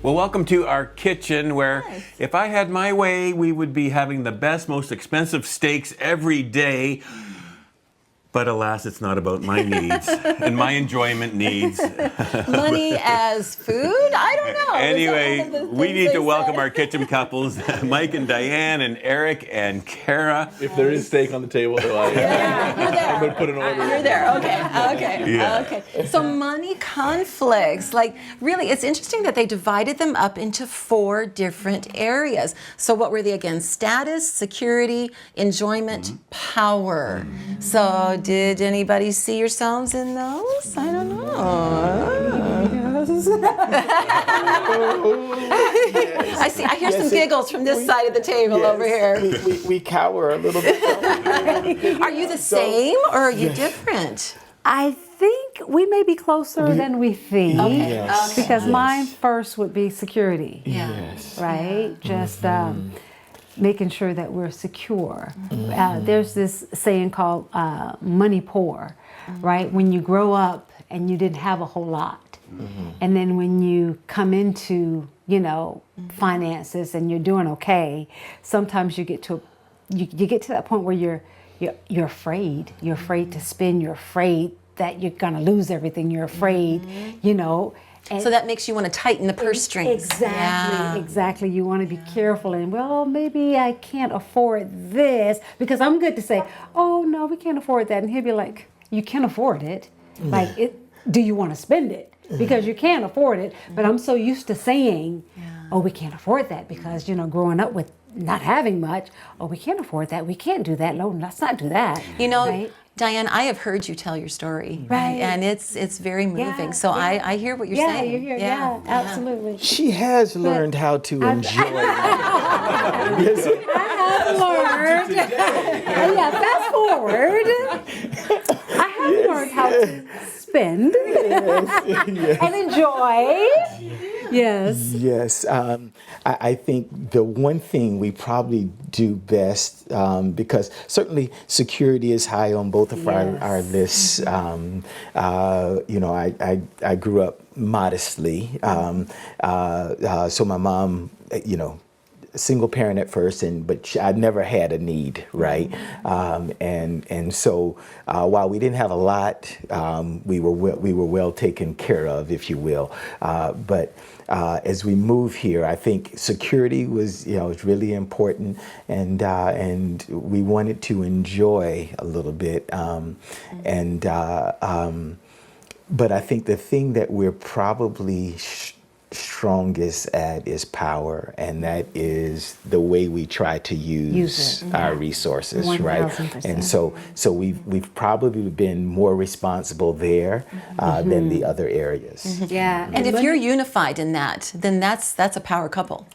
Well, welcome to our kitchen where if I had my way, we would be having the best, most expensive steaks every day. But alas, it's not about my needs and my enjoyment needs. Money as food? I don't know. Anyway, we need to welcome our kitchen couples, Mike and Diane and Eric and Kara. If there is steak on the table, though, I'm going to put an order in. You're there. Okay. So money conflicts. Like, really, it's interesting that they divided them up into 4 different areas. So what were they again? Status, security, enjoyment, power. So did anybody see yourselves in those? I don't know. I hear some giggles from this side of the table over here. We cower a little bit. Are you the same or are you different? I think we may be closer than we think. Okay. Yes. Because mine first would be security. Yes. Right? Just making sure that we're secure. There's this saying called money poor, right? When you grow up and you didn't have a whole lot, and then when you come into, finances and you're doing okay, sometimes you get to that point where you're afraid. You're afraid to spend. You're afraid that you're gonna lose everything. You're afraid, And so that makes you want to tighten the purse strings. Exactly. You want to be careful and, maybe I can't afford this, because I'm good to say, oh no, we can't afford that. And he'll be like, you can afford it. Do you want to spend it? Because you can't afford it. But I'm so used to saying, oh, we can't afford that because, growing up with not having much, oh, we can't afford that. We can't do that. No, let's not do that. Right? Diane, I have heard you tell your story, right? And it's very moving. I hear what you're saying. You hear, absolutely. She has learned how to enjoy it. I have learned. Fast forward. I have learned how to spend and enjoy. Yes. I think the one thing we probably do best, because certainly security is high on both of our lists. I grew up modestly, so my mom, single parent at first, but I never had a need, right? And so while we didn't have a lot, we were well taken care of, if you will. But as we move here, I think security was really important, and we wanted to enjoy a little bit, but I think the thing that we're probably strongest at is power, and that is the way we try to use our resources, 1000%. Right? And so we've probably been more responsible there than the other areas. Yeah, and if you're unified in that, then that's a power couple.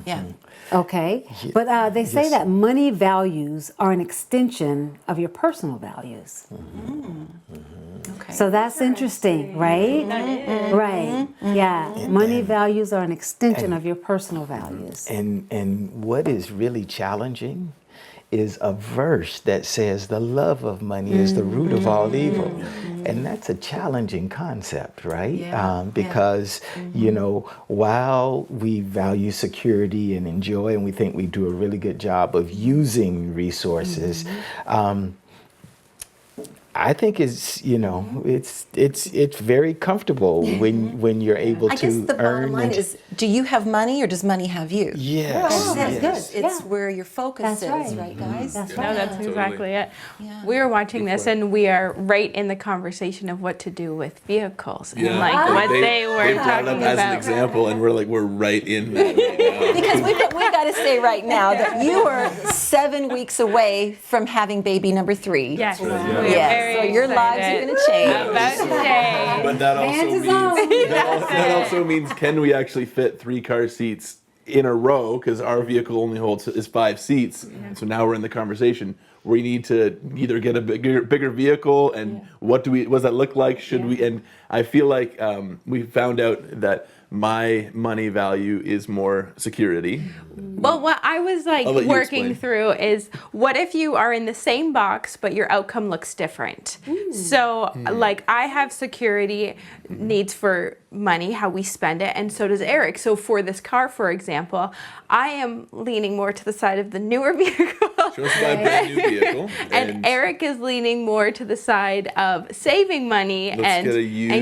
Yeah. Okay, but they say that money values are an extension of your personal values. Okay. So that's interesting, right? Right. Yeah. Money values are an extension of your personal values. And what is really challenging is a verse that says the love of money is the root of all evil. And that's a challenging concept, right? Because, while we value security and enjoy, and we think we do a really good job of using resources, I think it's very comfortable when you're able to earn. I guess the bottom line is, do you have money or does money have you? Yes. That's good. It's where your focus is, right, guys? That's No, right. that's exactly it. Yeah. We were watching this and we are right in the conversation of what to do with vehicles and Yeah. what they were They brought talking it up as an about. example, and we're right in that right now. Because we've got to say right now that you are 7 weeks away from having baby number 3. Yes, we are Yes. very So your lives are excited going to change. about today. But that also means can we actually fit 3 car seats in a row, because our vehicle only is 5 seats. So now we're in the conversation. We need to either get a bigger vehicle, and what does that look like? Should we? And I feel like we found out that my money value is more security. Well, what I was like I'll let you working explain. through is, what if you are in the same box but your outcome looks different? So like I have security needs for money, how we spend it, and so does Eric. So for this car, for example, I am leaning more to the side of the newer vehicle. She wants to buy a brand new vehicle. And Eric is leaning more to the side of saving money and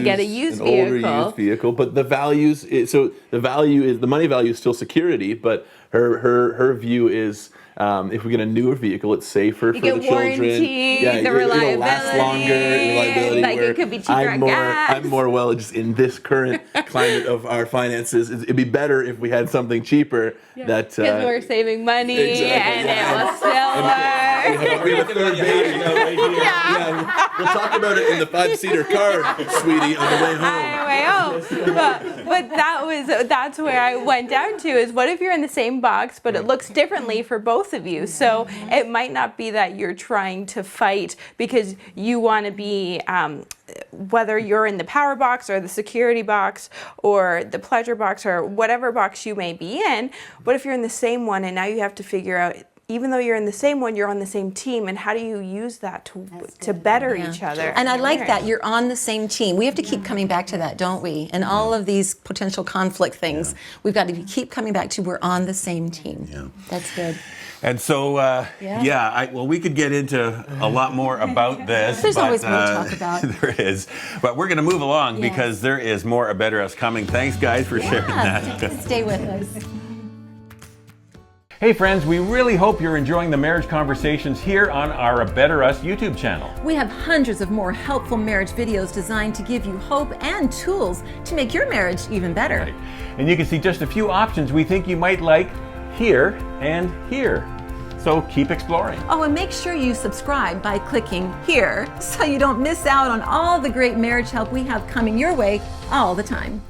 get a used an vehicle. older used vehicle. But the values, so the value is, the money value is still security, but her view is, if we get a newer vehicle, it's safer for the children. Warranty, the it'll last longer, reliability. like it could be cheaper on gas. I'm more, well, just in this current climate of our finances, it'd be better if we had something cheaper that. Because we're saving money Exactly, and it will still work. We have a third baby. Yeah, we'll talk about it in the 5-seater car, sweetie, on the way home. But that's where I went down to, is what if you're in the same box but it looks differently for both of you? So it might not be that you're trying to fight because you want to be whether you're in the power box or the security box or the pleasure box or whatever box you may be in. What if you're in the same one and now you have to figure out, even though you're in the same one, you're on the same team, and how do you use that to better each other? And I like that you're on the same team. We have to keep coming back to that, don't we? And all of these potential conflict things, we've got to keep coming back to we're on the same team. Yeah. That's good. And so, well, we could get into a lot more about this. There's but, always more to talk about. There is. But we're going to move along because there is more A Better Us coming. Thanks, guys, for sharing that. Stay with us. Hey, friends, we really hope you're enjoying the marriage conversations here on our A Better Us YouTube channel. We have hundreds of more helpful marriage videos designed to give you hope and tools to make your marriage even better. Right. And you can see just a few options we think you might like here and here. So keep exploring. Oh, and make sure you subscribe by clicking here so you don't miss out on all the great marriage help we have coming your way all the time.